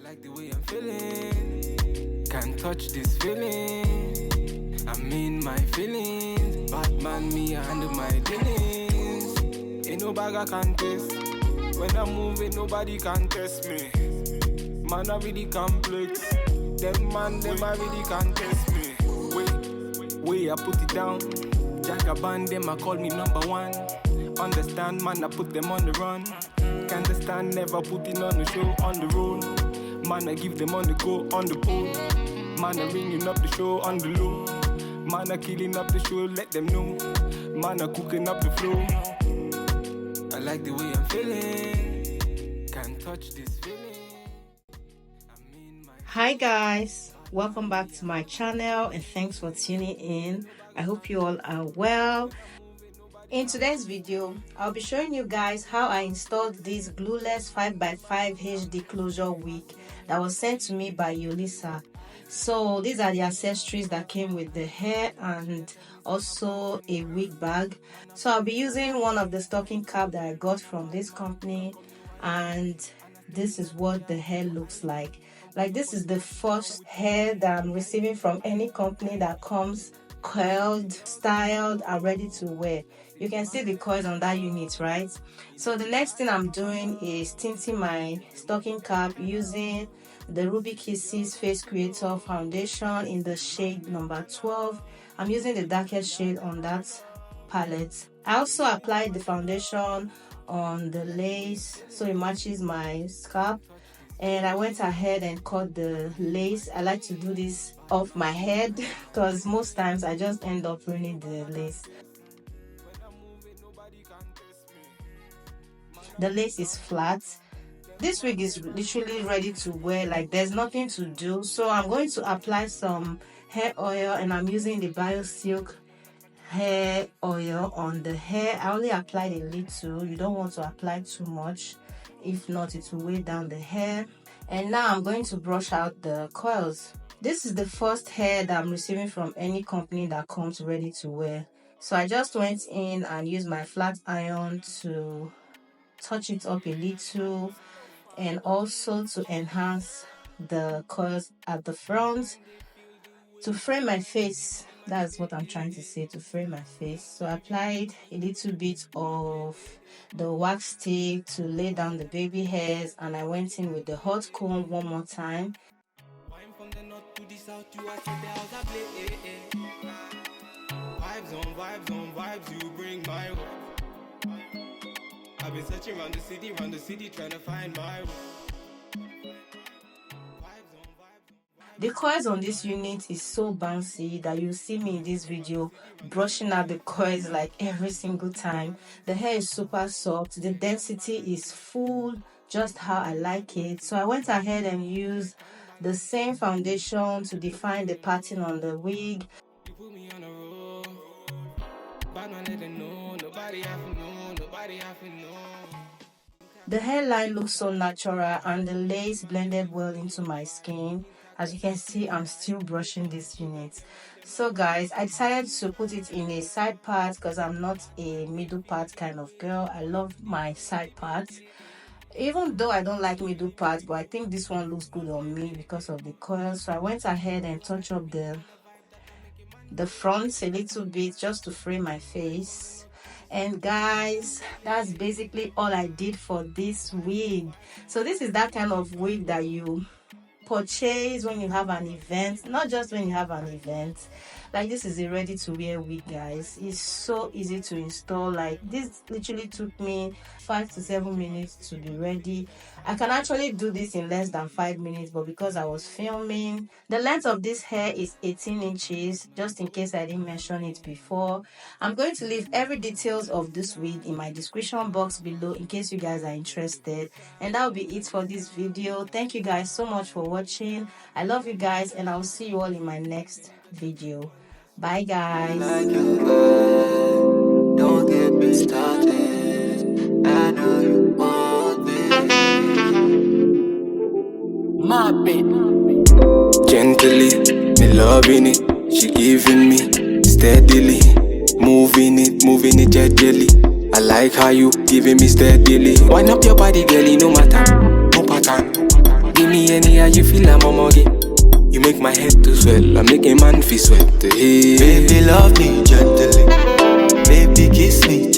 like the way I'm feeling. Can't touch this feeling. I'm in my feelings. Batman, me, I handle my dealings. Ain't no bag I can test. When I'm moving, nobody can test me. Man, I really complex. Them man, them I really can't test me. Wait, I put it down. Jagaban, them I call me number one. Understand, man, I put them on the run. Can't understand, never putting on the show, on the road. Man, I give them on the go, on the pole. Man, I ringing up the show on the low. Man, I killing up the show, let them know. Man, I cooking up the flow. I like the way I'm feeling. Can't touch this feeling. Hi guys, welcome back to my channel and thanks for tuning in. I hope you all are well. In today's video, I'll be showing you guys how I installed this Glueless 5x5 HD closure wig that was sent to me by Yolissa. So these are the accessories that came with the hair and also a wig bag. So I'll be using one of the stocking cap that I got from this company, and this is what the hair looks like. Like, this is the first hair that I'm receiving from any company that comes curled, styled and ready to wear. You can see the coils on that unit, right? So the next thing I'm doing is tinting my stocking cap using the Ruby Kisses Face Creator foundation in the shade number 12. I'm using the darkest shade on that palette. I also applied the foundation on the lace so it matches my scalp, and I went ahead and cut the lace. I like to do this off my head because most times I just end up ruining the lace. The lace is flat. This wig is literally ready to wear, like there's nothing to do. So I'm going to apply some hair oil, and I'm using the BioSilk hair oil on the hair. I only applied a little. You don't want to apply too much, if not it will weigh down the hair. And now I'm going to brush out the coils. This is the first hair that I'm receiving from any company that comes ready to wear. So I just went in and used my flat iron to touch it up a little, and also to enhance the coils at the front to frame my face. That's what I'm trying to say, to frame my face. So I applied a little bit of the wax stick to lay down the baby hairs, and I went in with the hot comb one more time. Vibes, you bring my way. I've been searching around the city, trying to find my way. The coils on this unit is so bouncy that you see me in this video brushing out the coils like every single time. The hair is super soft, the density is full, just how I like it. So I went ahead and used the same foundation to define the pattern on the wig. You put me on a roll. Bad man didn't know, nobody have to know, nobody have to know. The hairline looks so natural and the lace blended well into my skin. As you can see, I'm still brushing this unit. So guys, I decided to put it in a side part because I'm not a middle part kind of girl. I love my side part, even though I don't like middle part, but I think this one looks good on me because of the coils. So I went ahead and touched up the front a little bit just to frame my face. And guys, that's basically all I did for this wig. So this is that kind of wig that you purchase when you have an event, not just when you have an event. Like, this is a ready to wear wig, guys. It's so easy to install. Like, this literally took me 5 to 7 minutes to be ready. I can actually do this in less than 5 minutes, but because I was filming, the length of this hair is 18 inches, just in case I didn't mention it before. I'm going to leave every details of this wig in my description box below in case you guys are interested. And that will be it for this video. Thank you guys so much for watching. I love you guys, and I'll see you all in my next video. Bye guys. Don't get me started. I know you want me. My baby. Gently, me loving it. She giving me steadily. Moving it gently. I like how you giving me steadily. Wind up your body, girl, no matter. No pattern. Give me any how you feel, I'm a game. You make my head to swell, I make a man feel sweat. Hey. Baby, love me gently. Baby, kiss me